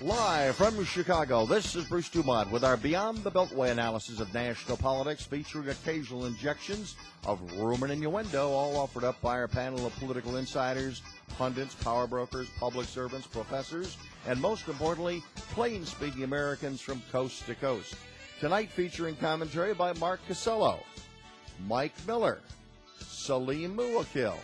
Live from Chicago, this is Bruce DuMont with our Beyond the Beltway analysis of national politics, featuring occasional injections of rumor and innuendo, all offered up by our panel of political insiders, pundits, power brokers, public servants, professors, and most importantly, plain-speaking Americans from coast to coast. Tonight featuring commentary by Mark Cassello, Mike Miller, Salim Muwakkil,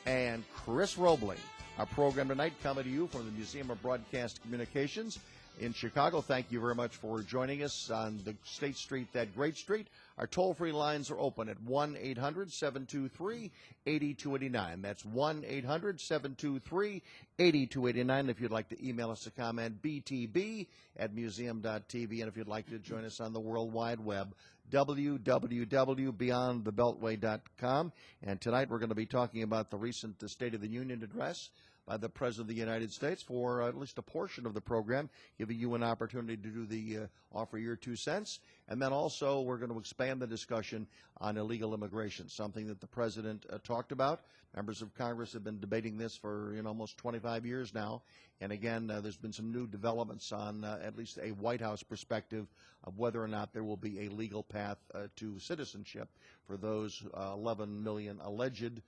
and Chris Robling. Our program tonight coming to you from the Museum of Broadcast Communications in Chicago. Thank you very much for joining us on the State Street, that great street. Our toll-free lines are open at 1-800-723-8289. That's 1-800-723-8289. If you'd like to email us a comment, btb@museum.tv. And if you'd like to join us on the World Wide Web, www.beyondthebeltway.com. And tonight we're going to be talking about the recent State of the Union address by the President of the United States for at least a portion of the program, giving you an opportunity to do the offer your 2 cents. And then also we're going to expand the discussion on illegal immigration, something that the President talked about. Members of Congress have been debating this for almost 25 years now. And again, there's been some new developments on at least a White House perspective of whether or not there will be a legal path to citizenship for those 11 million alleged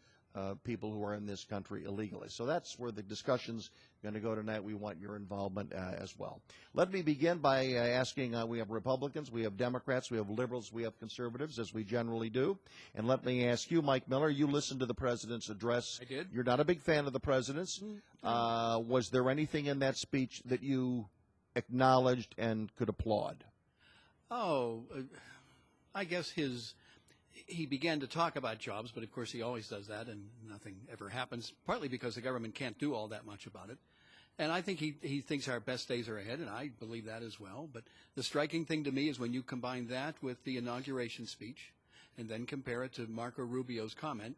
people who are in this country illegally. So that's where the discussion's going to go tonight. We want your involvement as well. Let me begin by asking, we have Republicans, we have Democrats, we have liberals, we have conservatives, as we generally do. And let me ask you, Mike Miller, you listened to the President's address. I did. You're not a big fan of the President's. Was there anything in that speech that you acknowledged and could applaud? I guess he began to talk about jobs, but of course he always does that and nothing ever happens, partly because the government can't do all that much about it. And I think he thinks our best days are ahead, and I believe that as well. But the striking thing to me is when you combine that with the inauguration speech and then compare it to Marco Rubio's comment,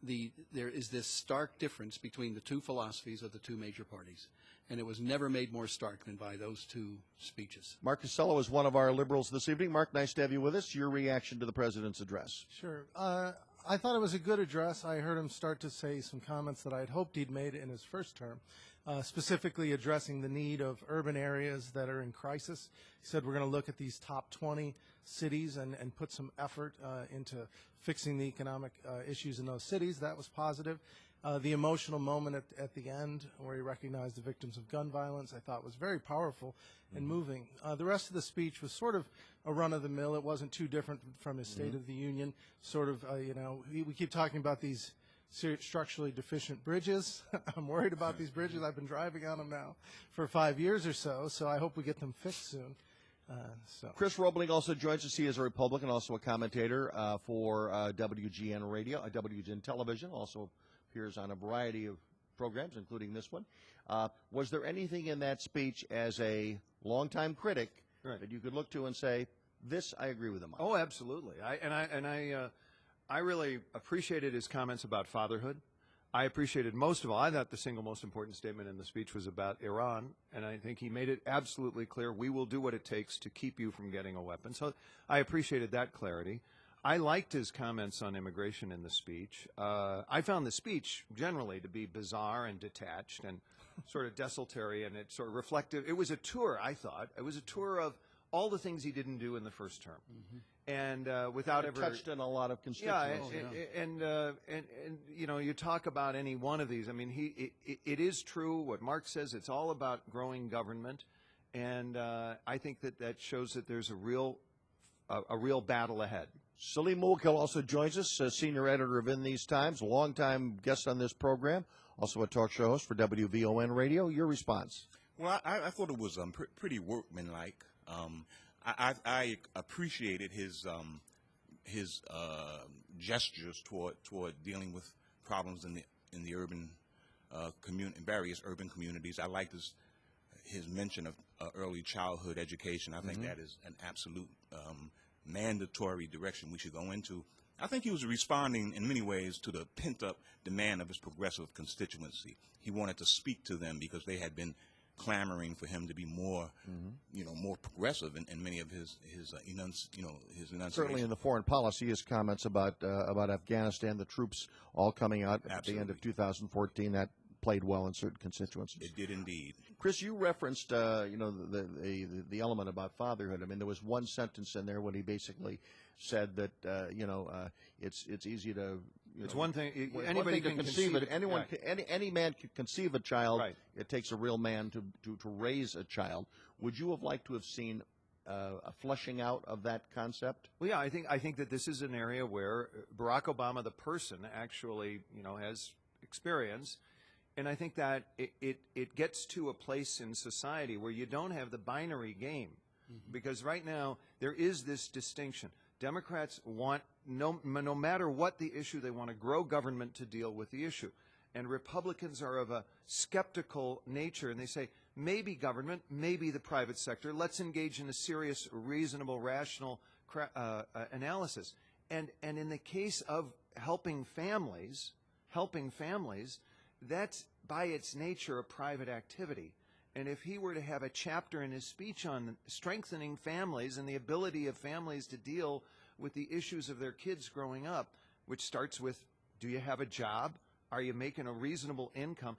there is this stark difference between the two philosophies of the two major parties. And it was never made more stark than by those two speeches. Mark Cassello is one of our liberals this evening. Mark, nice to have you with us. Your reaction to the President's address. Sure. I thought it was a good address. I heard him start to say some comments that I had hoped he'd made in his first term, specifically addressing the need of urban areas that are in crisis. He said we're going to look at these top 20 cities and put some effort into fixing the economic issues in those cities. That was positive. The emotional moment at the end where he recognized the victims of gun violence, I thought was very powerful and moving. The rest of the speech was sort of a run-of-the-mill. It wasn't too different from his State of the Union. Sort of, we keep talking about these structurally deficient bridges. I'm worried about these bridges. I've been driving on them now for 5 years or so I hope we get them fixed soon. Chris Robling also joins us. He is a Republican, also a commentator for WGN Radio, WGN Television, also appears on a variety of programs, including this one. Was there anything in that speech as a longtime critic that you could look to and say, this I agree with him on? Oh, absolutely. I really appreciated his comments about fatherhood. I appreciated most of all, I thought the single most important statement in the speech was about Iran, and I think he made it absolutely clear, we will do what it takes to keep you from getting a weapon. So I appreciated that clarity. I liked his comments on immigration in the speech. I found the speech generally to be bizarre and detached and sort of desultory, and it sort of reflective. It was a tour, I thought. It was a tour of all the things he didn't do in the first term. And without ever touched on a lot of constituents. And you talk about any one of these. I mean, it is true what Mark says. It's all about growing government, and I think that shows that there's a real battle ahead. Salim Muwakkil also joins us, senior editor of In These Times, longtime guest on this program, also a talk show host for WVON Radio. Your response? Well, I thought it was pretty workmanlike. I appreciated his gestures toward dealing with problems in the urban various urban communities. I liked his mention of early childhood education. I think that is an absolute mandatory direction we should go into. I think he was responding in many ways to the pent-up demand of his progressive constituency. He wanted to speak to them because they had been clamoring for him to be more, more progressive in many of his enunciations. Certainly in the foreign policy, his comments about Afghanistan, the troops all coming out at the end of 2014, that played well in certain constituencies. It did indeed. Chris, you referenced the element about fatherhood. I mean, there was one sentence in there when he basically said that it's easy to. It's one thing. One Anybody thing to can conceive it. it. Anyone, Right. any man can conceive a child. Right. It takes a real man to raise a child. Would you have liked to have seen a fleshing out of that concept? Well, yeah, I think that this is an area where Barack Obama, the person, actually has experience, and I think that it gets to a place in society where you don't have the binary game, because right now there is this distinction. Democrats want no matter what the issue, they want to grow government to deal with the issue, and Republicans are of a skeptical nature, and they say, maybe government, maybe the private sector. Let's engage in a serious, reasonable, rational analysis. And in the case of helping families, that's by its nature a private activity. And if he were to have a chapter in his speech on strengthening families and the ability of families to deal with the issues of their kids growing up, which starts with, do you have a job? Are you making a reasonable income?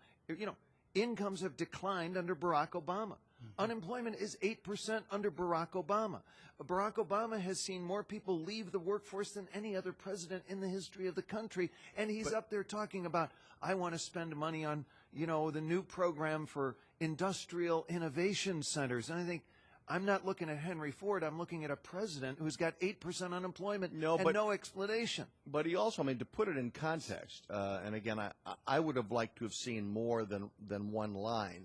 Incomes have declined under Barack Obama. Unemployment is 8% under Barack Obama. Barack Obama has seen more people leave the workforce than any other president in the history of the country, and he's up there talking about, I want to spend money on, the new program for industrial innovation centers. And I think, I'm not looking at Henry Ford. I'm looking at a president who's got 8% unemployment and no explanation. But he also, to put it in context, and again, I would have liked to have seen more than one line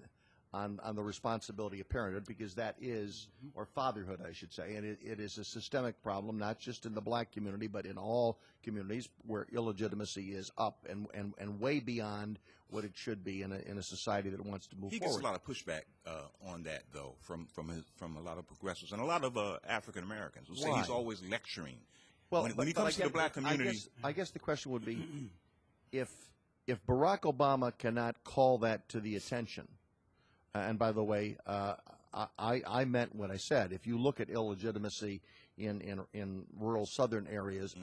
on the responsibility of parenthood, because that is, or fatherhood, I should say, and it is a systemic problem, not just in the black community, but in all communities where illegitimacy is up and way beyond what it should be in a society that wants to move He forward. gets a lot of pushback on that, though, from a lot of progressives and a lot of African Americans who say Why? he's always lecturing. Well, when he comes to the black community, I guess the question would be, if Barack Obama cannot call that to the attention, and by the way, I meant what I said. If you look at illegitimacy in rural southern areas,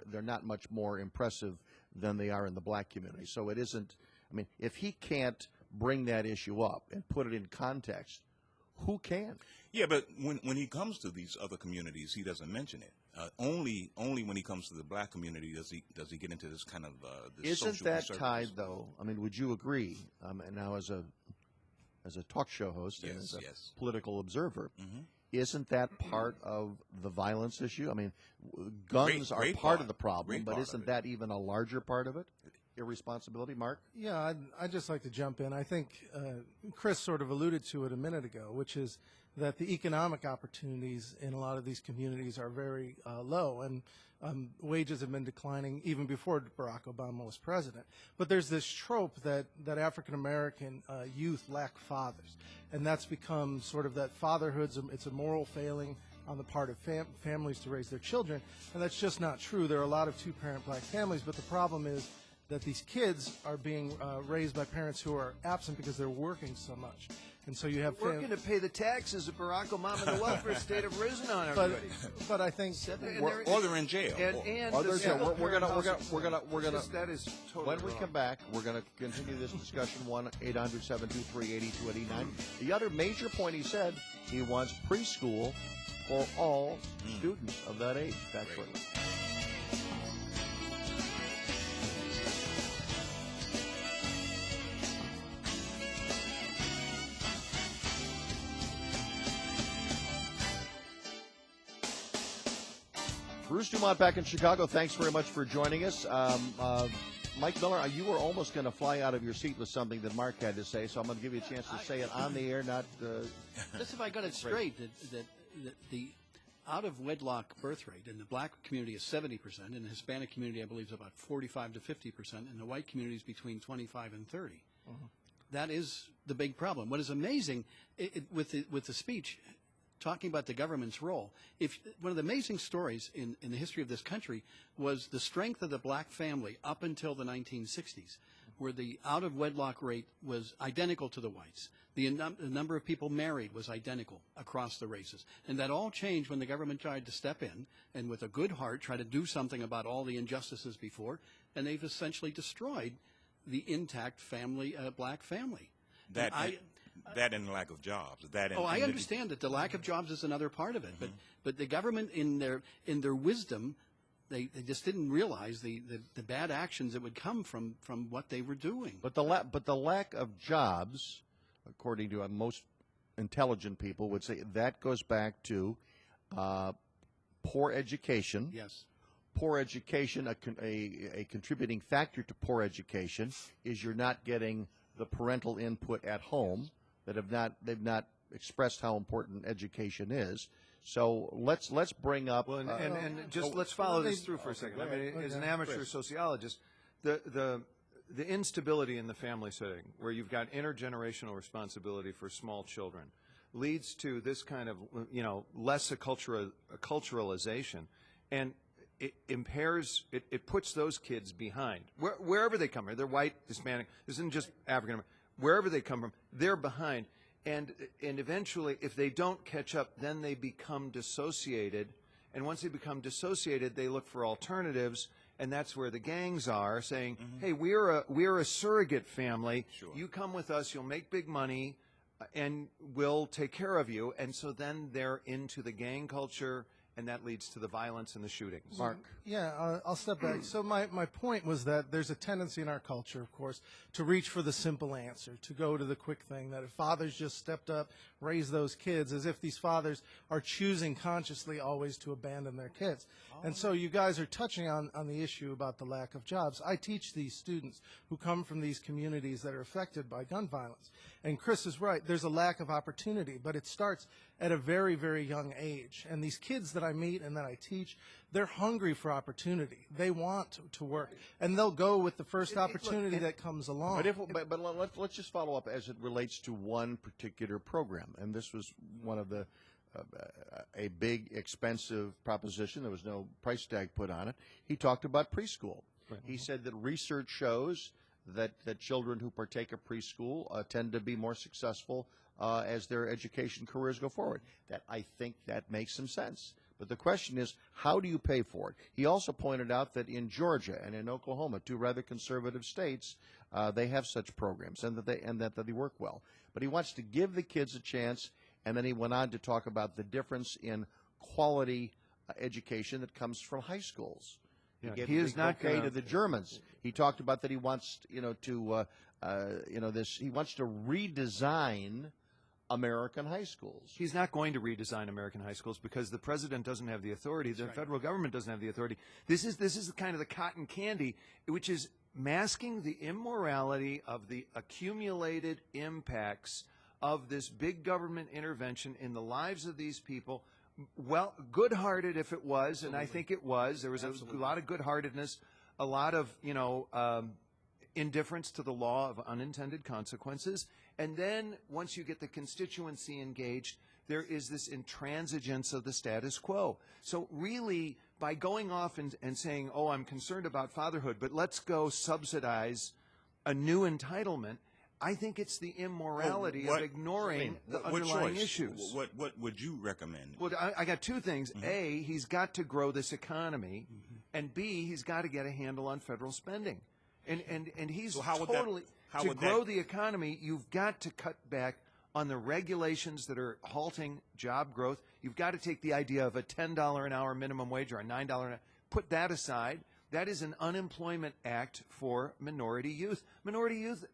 they're not much more impressive than they are in the black community. So it isn't. If he can't bring that issue up and put it in context, who can? Yeah, but when he comes to these other communities, he doesn't mention it. Only when he comes to the black community does he get into this kind of this Isn't social that conservatism. tied, though? Would you agree? And now as a talk show host and as a Yes. political observer, isn't that part of the violence issue? Guns are Great part part. of the problem, Great but part of isn't it. that even a larger part of it? Irresponsibility, Mark? Yeah, I'd just like to jump in. I think Chris sort of alluded to it a minute ago, which is that the economic opportunities in a lot of these communities are very low, and wages have been declining even before Barack Obama was president. But there's this trope that African-American youth lack fathers, and that's become sort of that fatherhood's it's a moral failing on the part of families to raise their children, and that's just not true. There are a lot of two-parent black families, but the problem is that these kids are being raised by parents who are absent because they're working so much. And so you have Working to pay the taxes of Barack Obama and the welfare state have risen on everybody. but I think Or they're in jail. We're gonna. That is totally When we wrong. come back, we're going to continue this discussion. 1-800-723-8289. The other major point he said, he wants preschool for all students of that age. That's Great. what. Bruce DuMont back in Chicago. Thanks very much for joining us. Mike Miller, you were almost going to fly out of your seat with something that Mark had to say, so I'm going to give you a chance to say it on the air, not... Just if I got it straight, that the out-of-wedlock birth rate in the black community is 70%, in the Hispanic community, I believe, is about 45 to 50%, and the white community is between 25 and 30. That is the big problem. What is amazing with the speech, talking about the government's role, one of the amazing stories in the history of this country was the strength of the black family up until the 1960s, where the out-of-wedlock rate was identical to the whites. The number of people married was identical across the races. And that all changed when the government tried to step in and with a good heart try to do something about all the injustices before, and they've essentially destroyed the intact family, black family. That And that and the lack of jobs. That and, Oh, I and understand that the lack of jobs is another part of it, but the government, in their wisdom, they just didn't realize the bad actions that would come from what they were doing. But the lack of jobs, according to most intelligent people, would say that goes back to poor education. Yes. Poor education, a contributing factor to poor education is you're not getting the parental input at home they've not expressed how important education is. So let's bring up. Well, and just let's follow this through for a second. I mean, as an amateur sociologist, the instability in the family setting, where you've got intergenerational responsibility for small children, leads to this kind of less culturalization, and it impairs. It puts those kids behind wherever they come from. They're white, Hispanic. This isn't just African American. Wherever they come from, they're behind. And eventually, if they don't catch up, then they become dissociated. And once they become dissociated, they look for alternatives, and that's where the gangs are saying, "Hey, we're a surrogate family. Sure. You come with us, you'll make big money, and we'll take care of you." And so then they're into the gang culture, and that leads to the violence and the shootings. Mark. Yeah, I'll step back. So my point was that there's a tendency in our culture, of course, to reach for the simple answer, to go to the quick thing, that if fathers just stepped up, raised those kids, as if these fathers are choosing consciously always to abandon their kids. And so you guys are touching on the issue about the lack of jobs. I teach these students who come from these communities that are affected by gun violence. And Chris is right, there's a lack of opportunity, but it starts at a very, very young age. And these kids that I meet and that I teach, they're hungry for opportunity. They want to work, and they'll go with the first opportunity that comes along. But let's just follow up as it relates to one particular program, and this was one of the a big, expensive proposition. There was no price tag put on it. He talked about preschool. Right. He said that research shows that children who partake of preschool tend to be more successful as their education careers go forward. I think that makes some sense. But the question is, how do you pay for it? He also pointed out that in Georgia and in Oklahoma, two rather conservative states, they have such programs and that they work well. But he wants to give the kids a chance, and then he went on to talk about the difference in quality education that comes from high schools. Yeah, he is not to the Germans. He talked about that he wants he wants to redesign American high schools. He's not going to redesign American high schools because the president doesn't have the authority. The federal government doesn't have the authority. This is kind of the cotton candy, which is masking the immorality of the accumulated impacts of this big government intervention in the lives of these people. Well, good-hearted if it was, and I think it was. There was a lot of good-heartedness, a lot of, indifference to the law of unintended consequences. And then once you get the constituency engaged, there is this intransigence of the status quo. So really, by going off and saying, oh, I'm concerned about fatherhood, but let's go subsidize a new entitlement, I think it's the immorality of ignoring the underlying issues. What would you recommend? Well, I got two things. A, he's got to grow this economy, and B, he's got to get a handle on federal spending. And he's to grow the economy, you've got to cut back on the regulations that are halting job growth. You've got to take the idea of a $10 an hour minimum wage or a $9 an hour. Put that aside. That is an unemployment act for minority youth. Minority youth,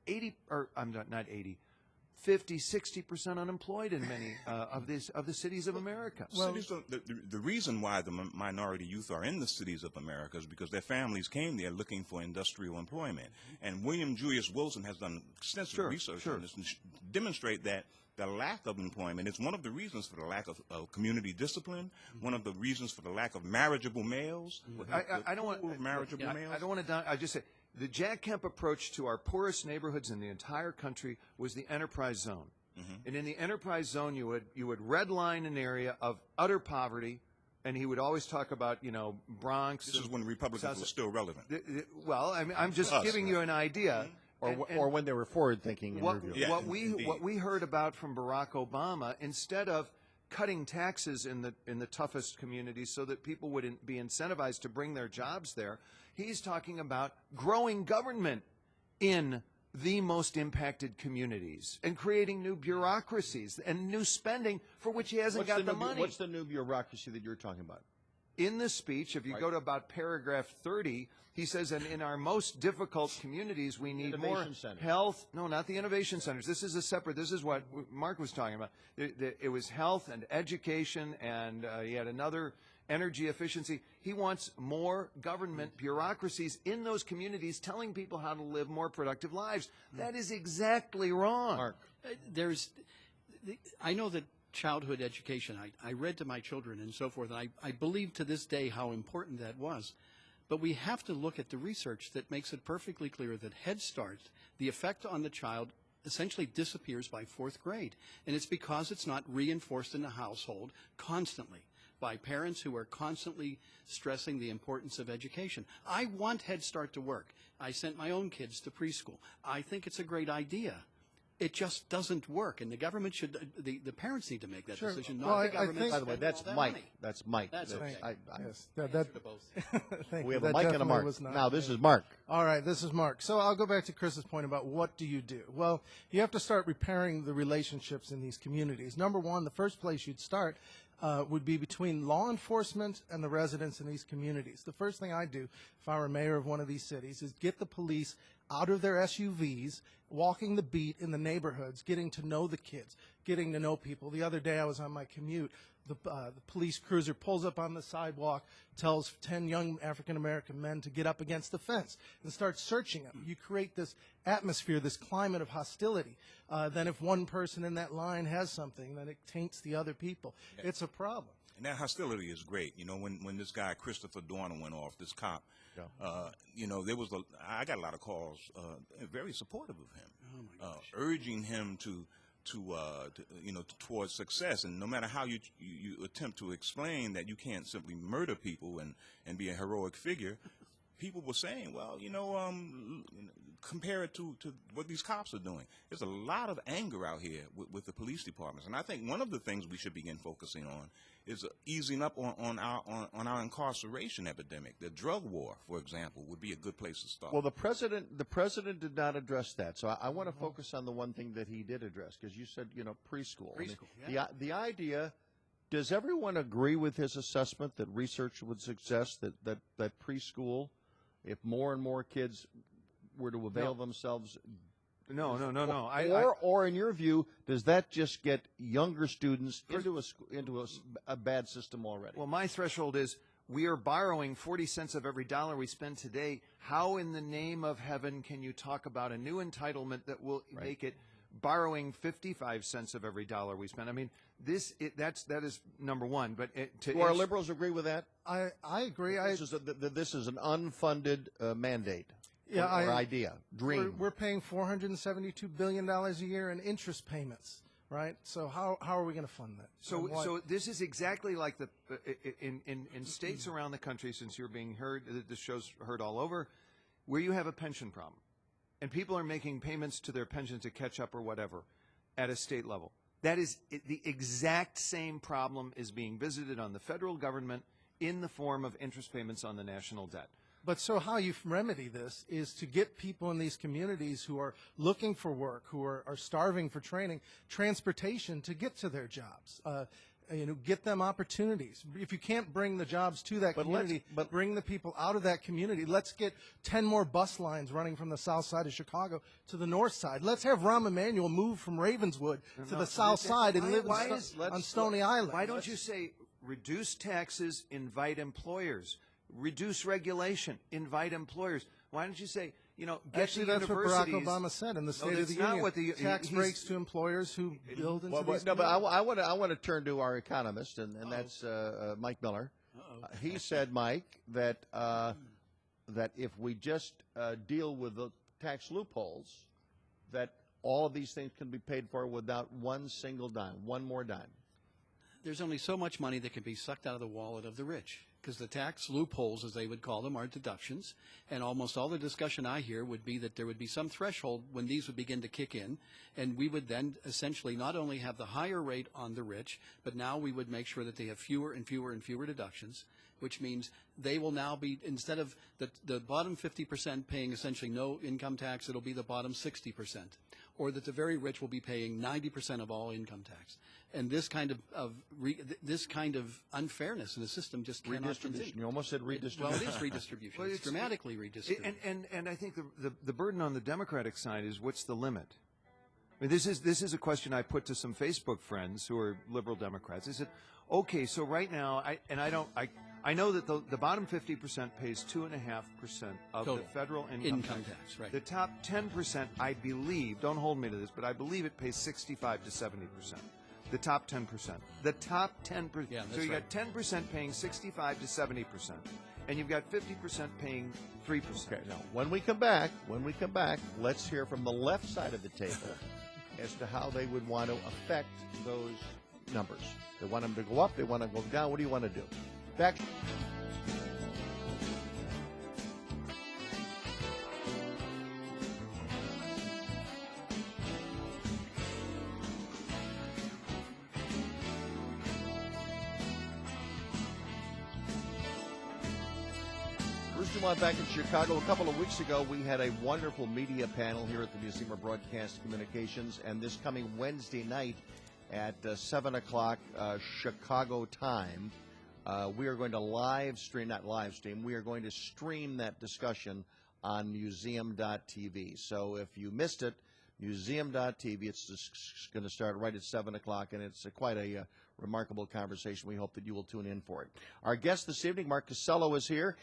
50, 60% unemployed in many of the cities of America. Well, the reason why the minority youth are in the cities of America is because their families came there looking for industrial employment. And William Julius Wilson has done extensive research on this and demonstrate that the lack of employment is one of the reasons for the lack of community discipline, one of the reasons for the lack of marriageable males. I don't want marriageable males. I don't want to. I just say the Jack Kemp approach to our poorest neighborhoods in the entire country was the enterprise zone. And in the enterprise zone, you would redline an area of utter poverty, and he would always talk about Bronx. This is when Republicans were still relevant. Well, I mean, I'm just giving you an idea. Or when they were forward-thinking in review. What we heard about from Barack Obama, instead of cutting taxes in the toughest communities so that people would be incentivized to bring their jobs there, he's talking about growing government in the most impacted communities and creating new bureaucracies and new spending for which he hasn't got the money. What's the new bureaucracy that you're talking about? In the speech, if you go to about paragraph 30, he says, and in our most difficult communities, we need more Innovation centers. health. No, not the innovation centers. This is a separate, this is what Mark was talking about. It was health and education, and he had another energy efficiency. He wants more government bureaucracies in those communities telling people how to live more productive lives. That is exactly wrong. Mark. I know that childhood education, I read to my children and so forth, and I believe to this day how important that was. But we have to look at the research that makes it perfectly clear that Head Start, the effect on the child essentially disappears by 4th grade. And it's because it's not reinforced in the household constantly by parents who are constantly stressing the importance of education. I want Head Start to work. I sent my own kids to preschool. I think it's a great idea. It just doesn't work, and the government should, the parents need to make that decision, not Well, the I government. think- By the way, spending that's all that Mike. money. That's Mike. That's okay. Yes, Answer to both. thank We you. have a That Mike and a definitely Mark. was not Now, this me. is Mark. All right, this is Mark. So I'll go back to Chris's point about what do you do? Well, you have to start repairing the relationships in these communities. Number one, the first place you'd start would be between law enforcement and the residents in these communities. The first thing I'd do if I were mayor of one of these cities is get the police out of their SUVs, walking the beat in the neighborhoods, getting to know the kids, getting to know people. The other day I was on my commute. The police cruiser pulls up on the sidewalk, tells 10 young African-American men to get up against the fence and start searching them. You create this atmosphere, this climate of hostility. Then if one person in that line has something, then it taints the other people. It's a problem. And that hostility is great. You know, when this guy Christopher Dorner went off, this cop, you know, I got a lot of calls, very supportive of him, urging him to you know, towards success. And no matter how you attempt to explain that you can't simply murder people and be a heroic figure, people were saying, well, you know, compare it to what these cops are doing. There's a lot of anger out here with the police departments, and I think one of the things we should begin focusing on is easing up on our incarceration epidemic. The drug war, for example, would be a good place to start. Well, the president did not address that, so I want to focus on the one thing that he did address, because you said, you know, preschool. Preschool, The idea. Does everyone agree with his assessment that research would suggest that preschool, if more and more kids were to avail themselves? No. Or in your view, does that just get younger students into a bad system already? Well, my threshold is we are borrowing 40 cents of every dollar we spend today. How in the name of heaven can you talk about a new entitlement that will make it borrowing 55 cents of every dollar we spend? I mean, that is number one. But do our liberals agree with that? I agree. This is an unfunded mandate. Yeah, or idea, dream. We're paying $472 billion a year in interest payments, right? So how are we going to fund that? So this is exactly like in states around the country, since you're being heard, this show's heard all over, where you have a pension problem, and people are making payments to their pension to catch up or whatever at a state level. That is the exact same problem is being visited on the federal government in the form of interest payments on the national debt. But so how you remedy this is to get people in these communities who are looking for work, who are starving for training, transportation to get to their jobs. Get them opportunities. If you can't bring the jobs to that community, but bring the people out of that community. Let's get 10 more bus lines running from the south side of Chicago to the north side. Let's have Rahm Emanuel move from Ravenswood to the south side and live on Stony Island. Why don't you say reduce taxes, invite employers? Reduce regulation, invite employers. Why don't you say, you know, get Actually, the that's what Barack Obama said in the State of the Union. Tax breaks to employers who build into these but I want to turn to our economist, and that's Mike Miller. He said, Mike, that if we just deal with the tax loopholes, that all of these things can be paid for without one single dime, one more dime. There's only so much money that can be sucked out of the wallet of the rich, because the tax loopholes, as they would call them, are deductions. And almost all the discussion I hear would be that there would be some threshold when these would begin to kick in, and we would then essentially not only have the higher rate on the rich, but now we would make sure that they have fewer and fewer and fewer deductions. which means they will now be, instead of the bottom 50% paying essentially no income tax, it'll be the bottom 60%, or that the very rich will be paying 90% of all income tax. And this kind of unfairness in the system just cannot Redistribution. continue. You almost said redistribution. Well, it is redistribution. Well, it's dramatically redistribution. And I think the burden on the Democratic side is, what's the limit? I mean, this is a question I put to some Facebook friends who are liberal Democrats. I said, okay, so right now, I know that the bottom 50% pays 2.5% of Total the federal income tax, right. The top 10%, I believe, don't hold me to this, but I believe it pays 65 to 70%. The top 10%. The top 10%. Yeah, so that's you right. got 10% paying 65 to 70%, and you've got 50% paying 3%. Okay, now when we come back, let's hear from the left side of the table as to how they would want to affect those numbers. They want them to go up, they want to go down. What do you want to do? Back. Bruce DuMont back in Chicago. A couple of weeks ago, we had a wonderful media panel here at the Museum of Broadcast Communications, and this coming Wednesday night at 7 o'clock Chicago time, we are going to we are going to stream that discussion on museum.tv. So if you missed it, museum.tv, it's just going to start right at 7 o'clock, and it's quite a remarkable conversation. We hope that you will tune in for it. Our guest this evening, Mark Cassello, is here.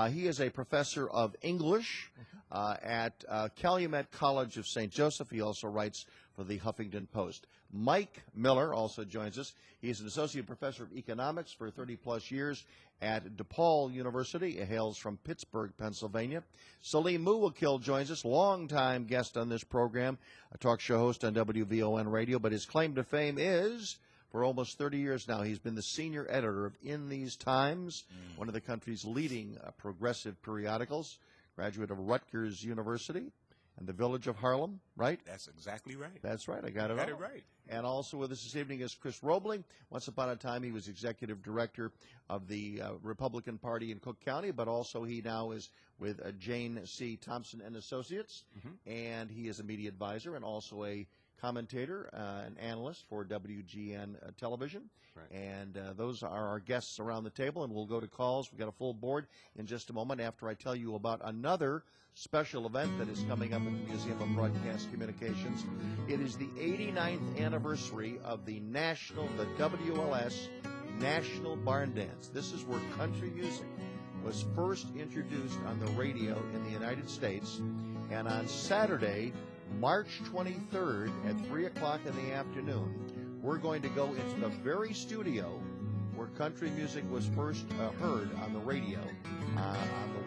He is a professor of English at Calumet College of St. Joseph. He also writes for the Huffington Post. Mike Miller also joins us. He is an associate professor of economics for 30-plus years at DePaul University. He hails from Pittsburgh, Pennsylvania. Salim Muwakkil joins us, longtime guest on this program, a talk show host on WVON Radio, but his claim to fame is, for almost 30 years now, he's been the senior editor of In These Times, one of the country's leading progressive periodicals, graduate of Rutgers University and the Village of Harlem, right? That's exactly right. That's right. I got it right. And also with us this evening is Chris Robling. Once upon a time, he was executive director of the Republican Party in Cook County, but also he now is with Jayne Thompson and Associates, and he is a media advisor and also a commentator, an analyst for WGN television. Right. And those are our guests around the table, and we'll go to calls. We've got a full board in just a moment after I tell you about another special event that is coming up at the Museum of Broadcast Communications. It is the 89th anniversary of the WLS National Barn Dance. This is where country music was first introduced on the radio in the United States, and on Saturday, March 23rd at 3 o'clock in the afternoon, we're going to go into the very studio where country music was first heard on the radio on the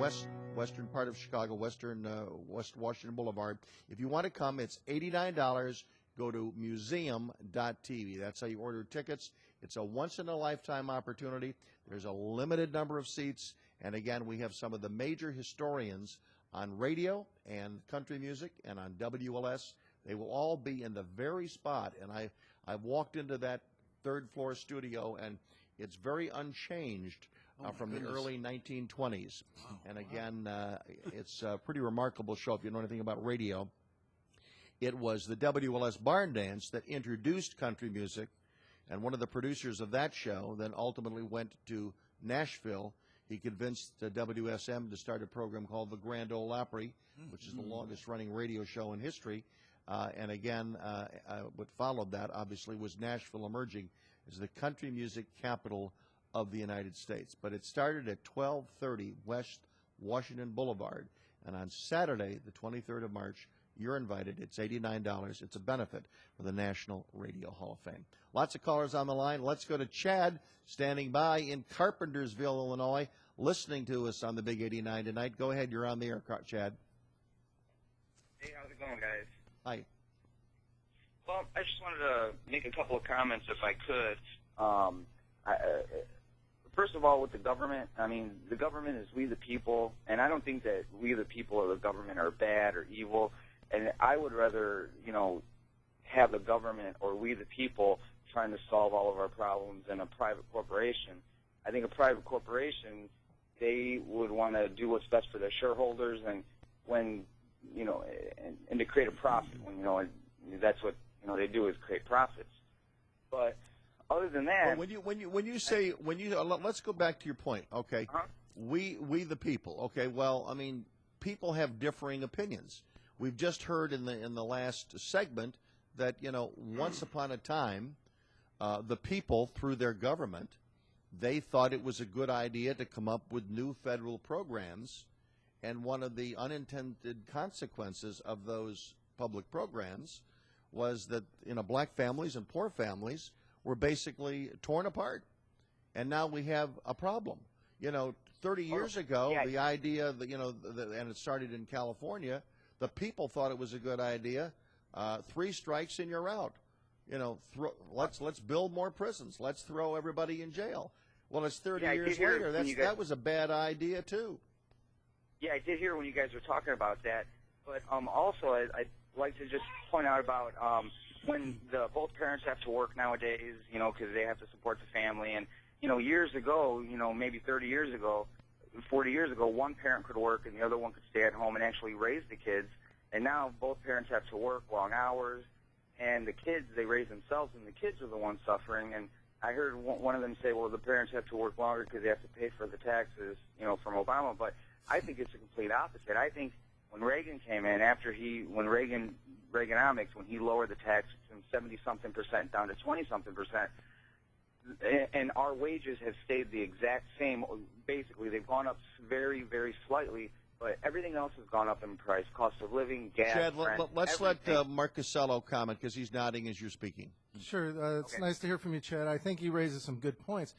western part of Chicago, West Washington Boulevard. If you want to come, it's $89. Go to museum.tv. That's how you order tickets. It's a once-in-a-lifetime opportunity. There's a limited number of seats. And again, we have some of the major historians on radio and country music and on WLS. They will all be in the very spot. And I've walked into that third-floor studio, and it's very unchanged from the early 1920s. Wow. And again, it's a pretty remarkable show if you know anything about radio. It was the WLS Barn Dance that introduced country music, and one of the producers of that show then ultimately went to Nashville. He convinced WSM to start a program called the Grand Ole Opry, which is the longest-running radio show in history. And again, what followed that, obviously, was Nashville emerging as the country music capital of the United States. But it started at 1230 West Washington Boulevard. And on Saturday, the 23rd of March, you're invited. It's $89. It's a benefit for the National Radio Hall of Fame. Lots of callers on the line. Let's go to Chad, standing by in Carpentersville, Illinois, listening to us on the Big 89 tonight. Go ahead. You're on the air, Chad. Hey, how's it going, guys? Hi. Well, I just wanted to make a couple of comments if I could. First of all, with the government, I mean, the government is we the people, and I don't think that we the people or the government are bad or evil. And I would rather, have the government or we the people trying to solve all of our problems than a private corporation. I think a private corporation, they would want to do what's best for their shareholders, and when and to create a profit. When that's what they do, is create profits. But other than that, well, when you say let's go back to your point. Okay, we the people. Okay, well, I mean, people have differing opinions. We've just heard in the last segment that once upon a time, the people through their government, they thought it was a good idea to come up with new federal programs, and one of the unintended consequences of those public programs was that black families and poor families were basically torn apart, and now we have a problem. 30 years ago, the idea that and it started in California, the people thought it was a good idea. 3 strikes and you're out. Let's build more prisons. Let's throw everybody in jail. Well, it's 30 years later. That was a bad idea too. Yeah, I did hear when you guys were talking about that. But also, I'd like to just point out about when both parents have to work nowadays, because they have to support the family. And, years ago, maybe 30 years ago, 40 years ago, one parent could work and the other one could stay at home and actually raise the kids. And now both parents have to work long hours, and the kids, they raise themselves, and the kids are the ones suffering. And I heard one of them say, well, the parents have to work longer because they have to pay for the taxes, from Obama. But I think it's the complete opposite. I think when Reagan came in, when Reaganomics, when he lowered the tax from 70-something% down to 20-something%, and our wages have stayed the exact same. Basically, they've gone up very, very slightly, but everything else has gone up in price. Cost of living, gas, Chad, rent, let's everything. let Mark Cassello comment because he's nodding as you're speaking. Sure. It's nice to hear from you, Chad. I think he raises some good points.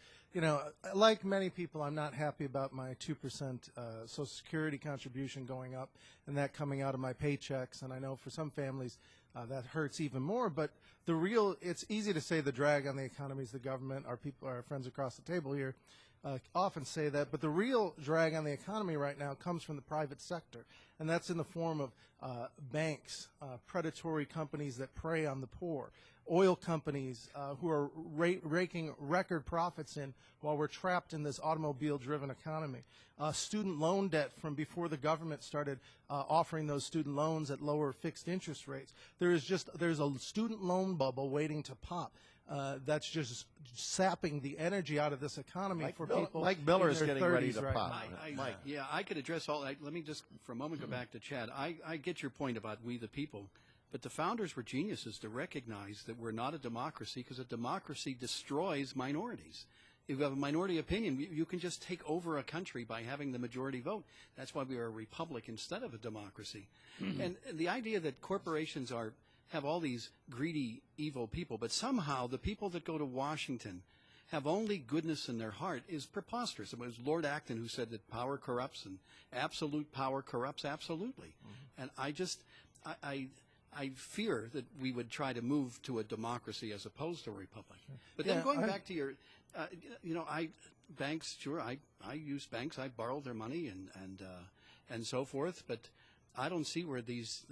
Like many people, I'm not happy about my 2% Social Security contribution going up and that coming out of my paychecks. And I know for some families that hurts even more. But it's easy to say the drag on the economy is the government. Our friends across the table here often say that. But the real drag on the economy right now comes from the private sector. And that's in the form of banks, predatory companies that prey on the poor, oil companies who are raking record profits in while we're trapped in this automobile-driven economy. Student loan debt from before the government started offering those student loans at lower fixed interest rates. There's a student loan bubble waiting to pop. That's just sapping the energy out of this economy for people. Mike Miller in is their getting 30s ready to right pop. now. Yeah, I could address all that. Let me just for a moment go back to Chad. I get your point about we the people, but the founders were geniuses to recognize that we're not a democracy because a democracy destroys minorities. If you have a minority opinion, you can just take over a country by having the majority vote. That's why we are a republic instead of a democracy. And the idea that corporations have all these greedy, evil people, but somehow the people that go to Washington have only goodness in their heart is preposterous. It was Lord Acton who said that power corrupts and absolute power corrupts absolutely. And I fear that we would try to move to a democracy as opposed to a republic. But then going back to your, banks, sure, I use banks. I borrow their money and so forth. But I don't see where this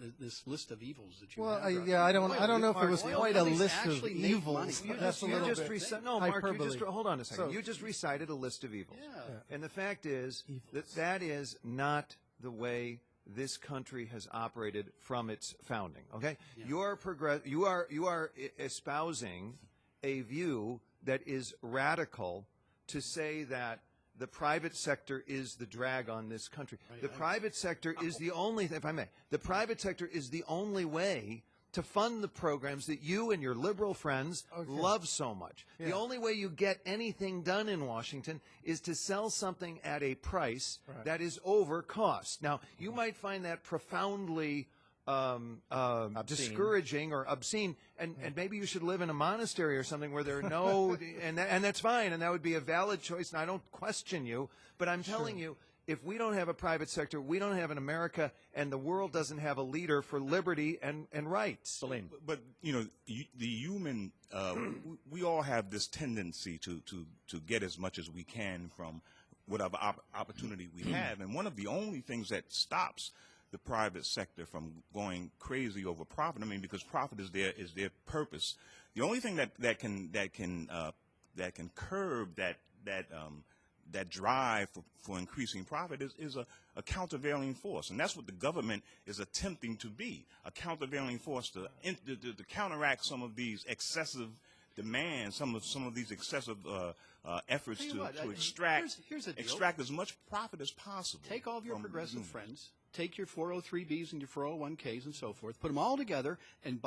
list of evils that you have. I don't know if it was quite a list of evils. That's a little bit Mark, hyperbole. hold on a second. So, you just recited a list of evils. Yeah. And the fact is that is not the way this country has operated from its founding. Okay, yeah. You are espousing a view that is radical to say that the private sector is the drag on this country. Right. The private sector is the only, if I may, the private sector is the only way to fund the programs that you and your liberal friends love so much. Yeah. The only way you get anything done in Washington is to sell something at a price that is over cost. Now, you might find that profoundly discouraging or obscene, and maybe you should live in a monastery or something where there are no, and that's fine, and that would be a valid choice, and I don't question you, but I'm telling you, if we don't have a private sector, we don't have an America, and the world doesn't have a leader for liberty and rights. Salim. But the human, we all have this tendency to get as much as we can from whatever opportunity we have, and one of the only things that stops the private sector from going crazy over profit. I mean, because profit is their purpose. The only thing that can curb that drive for increasing profit is a countervailing force, and that's what the government is attempting to be, a countervailing force to counteract some of these excessive demands, some of these excessive efforts Tell you what, to extract here's the deal. extract as much profit as possible. Take all of your from progressive unions. friends, take your 403Bs and your 401Ks and so forth, put them all together and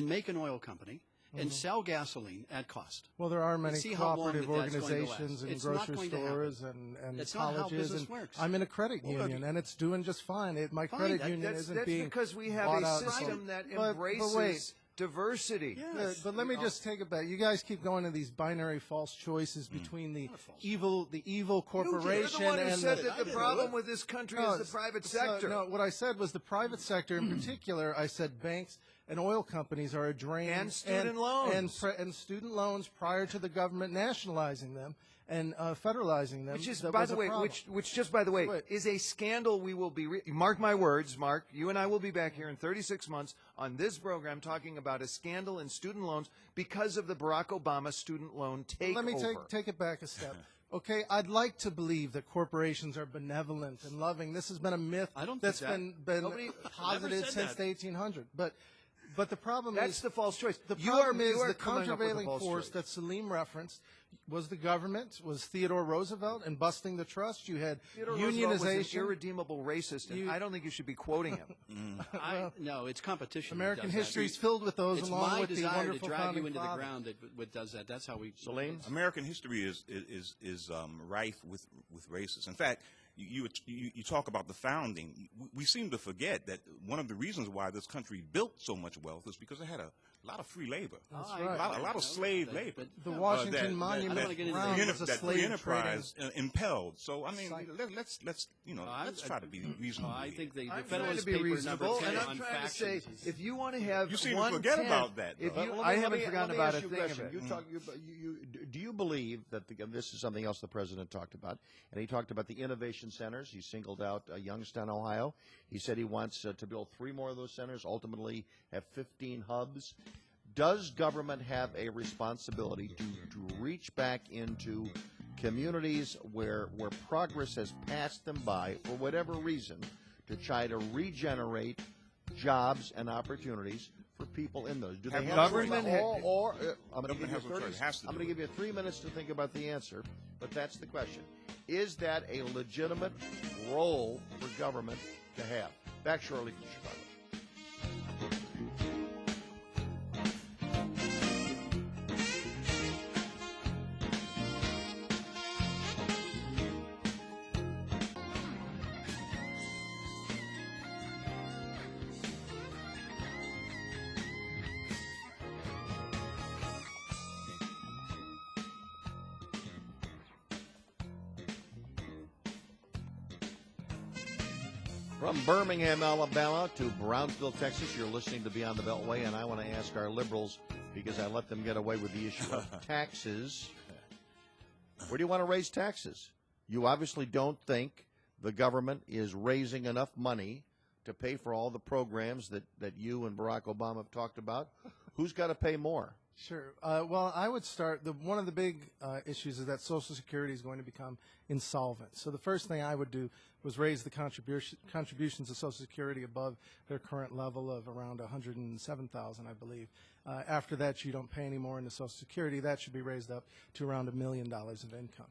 make an oil company and sell gasoline at cost. Well, there are many See how long cooperative that's going to organizations last. and It's not grocery going to happen. stores and That's not how colleges. business And works. I'm in a credit union, and it's doing just fine. My credit union That's isn't being because we have bought a out and system sold. that But embraces wait. diversity. Yeah, but let me just take it back. You guys keep going to these binary false choices between the evil corporation You're the one who and said the, that the problem with this country is the private sector. No, what I said was the private sector in particular. I said banks and oil companies are a drain, And student loans. and student loans prior to the government nationalizing them and federalizing them. Which is, that by was the a way, problem. which just by the way, Wait. is a scandal. We will be mark my words, Mark. You and I will be back here in 36 months on this program talking about a scandal in student loans because of the Barack Obama student loan takeover. Let me take it back a step. Okay, I'd like to believe that corporations are benevolent and loving. This has been a myth I don't that's think been Nobody posited said since that. the 1800s. But the problem That's is the false choice. the You problem are- is you are the coming up with a countervailing false force choice. that Salim referenced was the government, was Theodore Roosevelt, and busting the trust. You had Theodore Roosevelt was an unionization. irredeemable racist, and I don't think you should be quoting him. No, it's competition. that American does that. history is filled with those, It's along my with the desire to wonderful drag founding you into the fathers. ground that does that. That's how we. Salim? American history is rife with racists. In fact, you talk about the founding. We seem to forget that one of the reasons why this country built so much wealth is because it had a lot of free labor, That's I- right. a lot of slave labor. The Washington that- Monument I don't wanna get into Ground the- was a that slave free enterprise trading. impelled. So I mean, Site. let's try to be reasonable. I think the I'm trying Federalist to be Paper reasonable, number 10 and I'm on trying to say, factions. if you want to have You seem to one forget tenth- about that, If though. you, Let I me- haven't let forgotten me about ask a you thing question. of it. Do you believe that this is something else the president talked about? And he talked about the innovation centers. He singled out Youngstown, Ohio. He said he wants to build 3 more of those centers, ultimately have 15 hubs. Does government have a responsibility to reach back into communities where progress has passed them by for whatever reason to try to regenerate jobs and opportunities for people in those? Do they Have have government a ha- or I'm going to Government give you has no 30 choice. It has to I'm do going to it. give you 3 minutes to think about the answer, but that's the question. Is that a legitimate role for government to have? Back shortly from Chicago. From Birmingham, Alabama to Brownsville, Texas, you're listening to Beyond the Beltway, and I want to ask our liberals, because I let them get away with the issue of taxes, where do you want to raise taxes? You obviously don't think the government is raising enough money to pay for all the programs that you and Barack Obama have talked about. Who's got to pay more? Sure. Well, I would start. One of the big issues is that Social Security is going to become insolvent. So the first thing I would do was raise the contributions to Social Security above their current level of around $107,000, I believe. After that, you don't pay any more into Social Security. That should be raised up to around $1 million of income.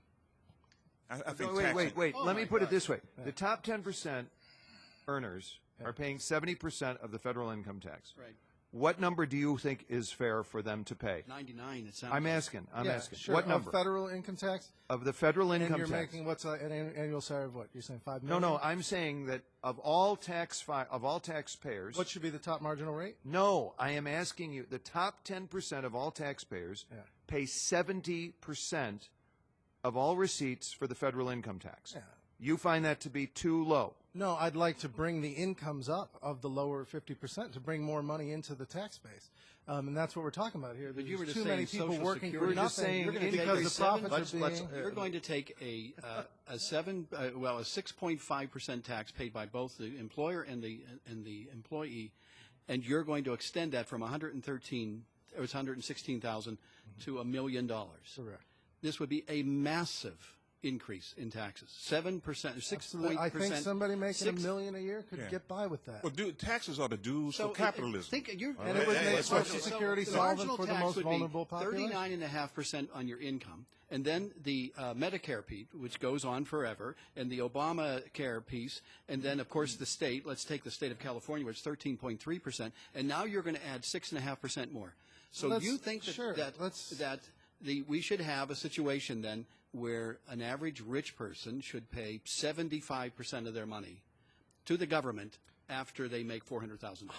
I think Wait. Oh Let me my put it God. this way. The top 10% earners are paying 70% of the federal income tax. Right. What number do you think is fair for them to pay? 99, it sounds I'm like. asking. Yeah, asking. Sure. What Of number? federal income tax? Of the federal And income you're tax. making what's an annual salary of what? You're saying $5 No, million? I'm saying that of all taxpayers. What should be the top marginal rate? No, I am asking you. The top 10% of all taxpayers Yeah. pay 70% of all receipts for the federal income tax. Yeah. You find that to be too low. No, I'd like to bring the incomes up of the lower 50% to bring more money into the tax base. And that's what we're talking about here. But you were There's just too many saying people Social working Security. for We're just nothing saying You're going to take because a the seven- profits are being... You're going to take a 6.5% tax paid by both the employer and the employee, and you're going to extend that from 116,000 to $1 million. Correct. this would be a massive increase in taxes. 7%, 6%. I think somebody making $1 million a year could get by with that. Well, taxes are the dues for capitalism. And it would make Social Security solvent for the most vulnerable population. 39.5% on your income, and then the Medicare piece, which goes on forever, and the Obamacare piece, and then of course the state. Let's take the state of California, which is 13.3%, and now you're going to add 6.5% more. So you think that we should have a situation then where an average rich person should pay 75% of their money to the government after they make $400,000.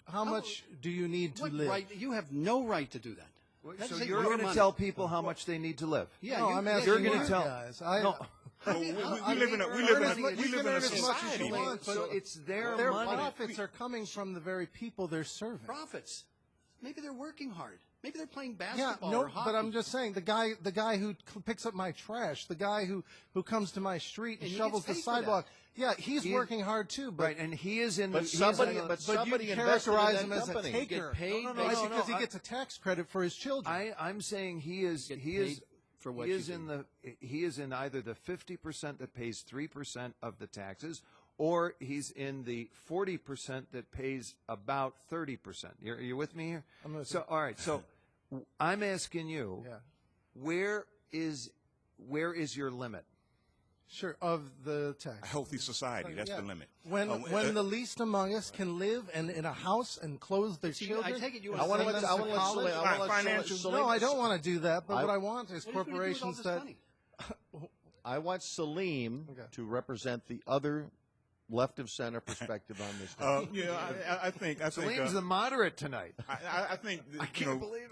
How much do you need to live? Right, you have no right to do that. So you're going to tell people how much they need to live? Yeah, no, I'm asking you're going to tell guys. We live in a society. So it's their money. Profits are coming from the very people they're serving. Profits. Maybe they're working hard. Maybe they're playing Yeah, basketball no, or hockey. but I'm just saying the guy who picks up my trash, the guy who comes to my street and he shovels the gets paid for sidewalk. Yeah, he's working hard too. But Right, and he is in. But he's somebody, in the- but you somebody characterize invested in him that as a company. taker. Get paid because he gets a tax credit for his children. I'm saying he is paid for what he you is do. he is in either the 50% that pays 3% of the taxes, or he's in the 40% that pays about 30%. Are you with me here? I'm with So you. all right, so I'm asking you, Yeah. where is your limit? Sure, of the tax. A healthy society, that's Yeah. the limit. When the least among us can live in a house and clothe their children, I take it you and I want to send let them to college. Financial- No, I don't want to do that. But what I want is What are you gonna do with all corporations this that. money? I want Salim Okay. to represent the other left of center perspective on this. I think Salim's the moderate tonight. I think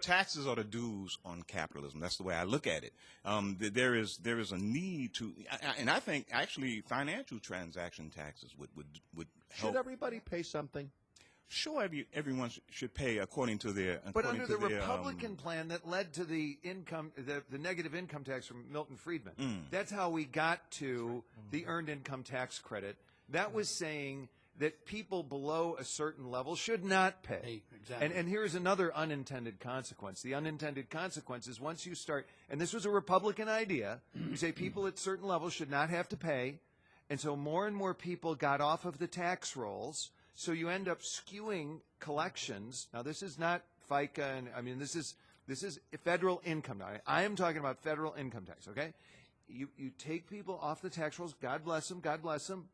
taxes are the dues on capitalism. That's the way I look at it. There is a need to, and I think actually financial transaction taxes would help. Should everybody pay something? Sure, everyone should pay according to their. But under the their, Republican plan that led to the negative income tax from Milton Friedman, that's how we got to the earned income tax credit. That was saying that people below a certain level should not pay. Hey, exactly. And here's another unintended consequence. The unintended consequence is once you start, and this was a Republican idea, you say people at certain levels should not have to pay, and so more and more people got off of the tax rolls, so you end up skewing collections. Now, this is not FICA, and I mean, this is federal income. Now, I am talking about federal income tax, okay? You take people off the tax rolls, God bless them,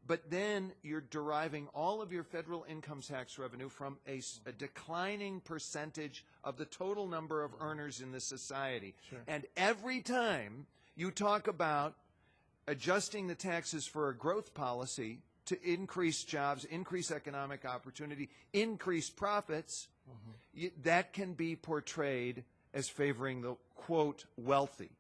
but then you're deriving all of your federal income tax revenue from a declining percentage of the total number of earners in the society. Sure. And every time you talk about adjusting the taxes for a growth policy to increase jobs, increase economic opportunity, increase profits, that can be portrayed as favoring the, quote, wealthy.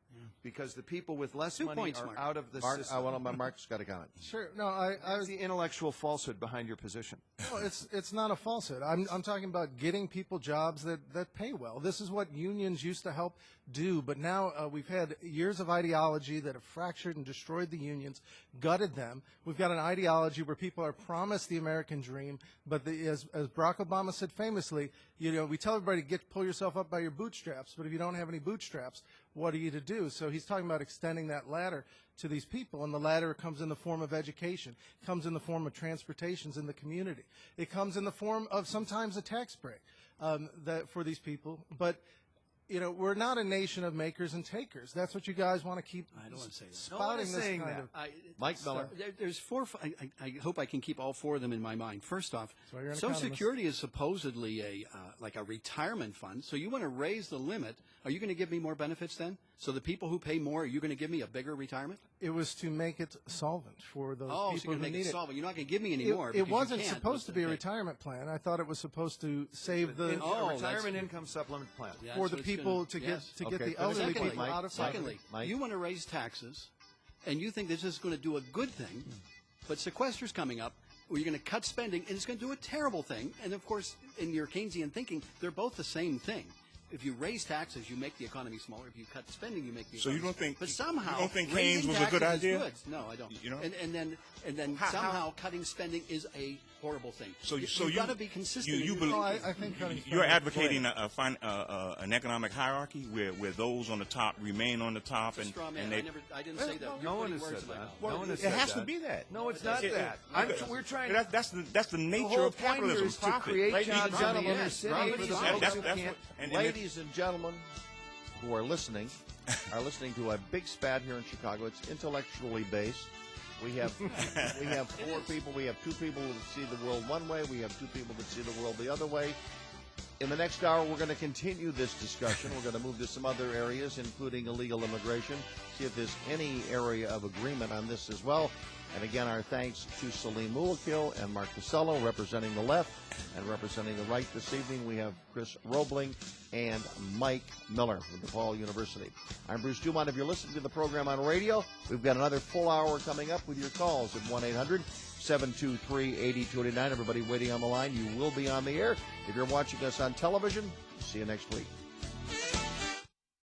Because the people with less 2 money points, are Mark. out of the Mark, system. Mark's got a comment. Sure. No, I That's was. the intellectual falsehood behind your position. No, it's not a falsehood. I'm talking about getting people jobs that pay well. This is what unions used to help do, but now we've had years of ideology that have fractured and destroyed the unions, gutted them. We've got an ideology where people are promised the American dream, but as Barack Obama said famously, we tell everybody pull yourself up by your bootstraps, but if you don't have any bootstraps, what are you to do? So he's talking about extending that ladder to these people, and the ladder comes in the form of education, comes in the form of transportations in the community. It comes in the form of sometimes a tax break for these people. But, we're not a nation of makers and takers. That's what you guys want to keep I don't want to say that. spouting this saying kind that. of. Mike Miller. There's four. I hope I can keep all four of them in my mind. First off, why you're an Social economist. Security is supposedly like a retirement fund. So you want to raise the limit. Are you going to give me more benefits then? So the people who pay more, are you going to give me a bigger retirement? It was to make it solvent for those Oh, so people you're who going to make need it it. solvent. You're not going to give me any more. It because you wasn't can't. supposed to be a Okay. retirement plan. I thought it was supposed to save the Oh, a that's- retirement income supplement plan. Yeah, for that's the what it's people gonna- to yes. get Okay, the elderly secondly, people Mike, out of poverty. Secondly, Mike? you want to raise taxes, and you think this is going to do a good thing, but sequester's coming up, where you're going to cut spending, and it's going to do a terrible thing. And of course, in your Keynesian thinking, they're both the same thing. if you raise taxes, you make the economy smaller. If you cut spending, you make the So economy you don't think- But somehow, you don't think raising Keynes was a good taxes is idea? good. No, I don't. You know? And then How- somehow cutting spending is a horrible thing. So you've you got to be consistent. in your believe- No, thinking. I think cutting You're spending- advocating an economic hierarchy where those on the top remain on the top, It's a straw man. and I didn't say that. No You're one putting has words said in my that. mouth. No one has it said has to that. be that. No, it's not that. We're trying. That's the nature whole of point here capitalism. is to Profit. create Ladies and jobs in the gentlemen, inner yes, city profit for is the all- folks that's who what- can't. and Ladies and gentlemen who are listening to a big spat here in Chicago. It's intellectually based. We have 4 people. We have 2 people who see the world one way. We have 2 people that see the world the other way. In the next hour, we're going to continue this discussion. We're going to move to some other areas, including illegal immigration, see if there's any area of agreement on this as well. And again, our thanks to Salim Muwakkil and Mark Cassello representing the left, and representing the right this evening, we have Chris Robling and Mike Miller from DePaul University. I'm Bruce DuMont. If you're listening to the program on radio, we've got another full hour coming up with your calls at 1-800-723-8289. Everybody waiting on the line, you will be on the air. If you're watching us on television, see you next week.